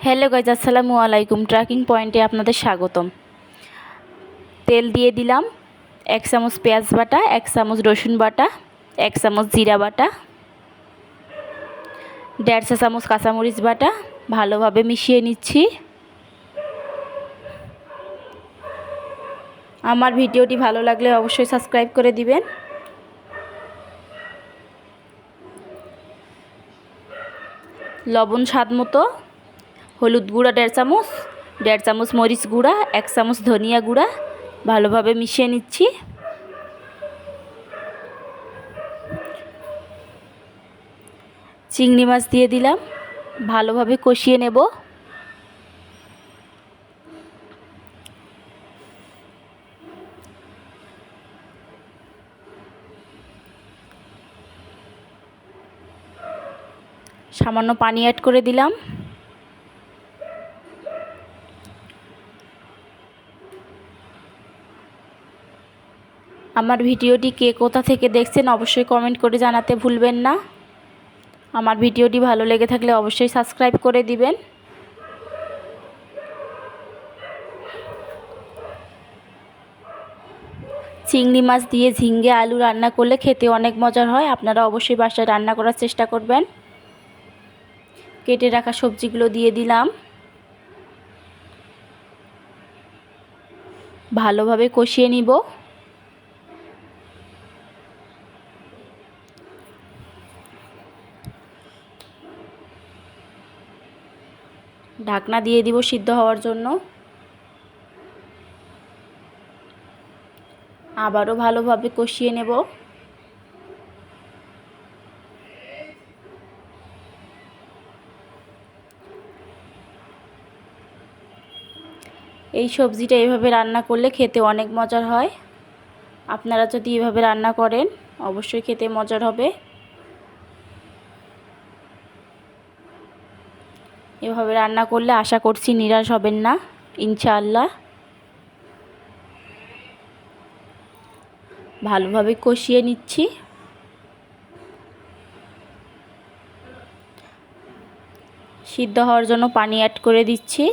Hello guys, আসসালামু আলাইকুম। Tracking পয়েন্টে আপনাদের স্বাগতম। তেল দিয়ে দিলাম 1 চামচ পেঁয়াজ বাটা, 1 চামচ রসুন বাটা, 1 চামচ জিরা বাটা, 1.5 চামচ কাঁচামরিচ বাটা। ভালোভাবে মিশিয়ে নিচ্ছি। আমার ভিডিওটি ভালো লাগলে অবশ্যই সাবস্ক্রাইব করে দিবেন। লবণ স্বাদ মতো, হলুদ গুঁড়া 1.5 চামচ, 1.5 চামচ মরিচ গুঁড়া, 1 চামচ ধনিয়া গুঁড়া। ভালোভাবে মিশিয়ে নিচ্ছি। চিংড়ি মাছ দিয়ে দিলাম, ভালোভাবে কষিয়ে নেব। সামান্য পানি অ্যাড করে দিলাম। আমার ভিডিওটি কে কোথা থেকে দেখছেন অবশ্যই কমেন্ট করে জানাতে ভুলবেন না। আমার ভিডিওটি ভালো লেগে থাকলে অবশ্যই সাবস্ক্রাইব করে দিবেন। চিংড়ি মাছ দিয়ে ঝিঙ্গে আলু রান্না করলে খেতে অনেক মজার হয়। আপনারা অবশ্যই বাসায় রান্না করার চেষ্টা করবেন। কেটে রাখা সবজিগুলো দিয়ে দিলাম। ভালোভাবে কষিয়ে নিব। ঢাকনা দিয়ে দিব সিদ্ধ হওয়ার জন্য। আবারও ভালোভাবে কষিয়ে নেব। এই সবজিটা এভাবে রান্না করলে খেতে অনেক মজার হয়। আপনারা যদি এভাবে রান্না করেন অবশ্যই খেতে মজার হবে। এভাবে রান্না করলে আশা করছি নিরাশ হবেন না ইনশাআল্লাহ। ভালোভাবে কষিয়ে নিচ্ছি। সিদ্ধ হওয়ার জন্য পানি অ্যাড করে দিচ্ছি।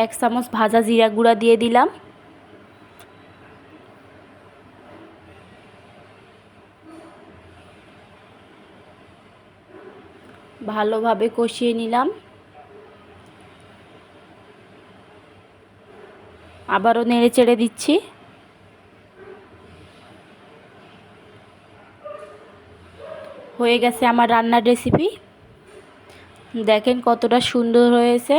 এক চামচ ভাজা জিরা গুঁড়া দিয়ে দিলাম। ভালোভাবে কষিয়ে নিলাম। আবারও নেড়ে চেড়ে দিচ্ছি। হয়ে গেছে আমার রান্নার রেসিপি। দেখেন কতটা সুন্দর হয়েছে।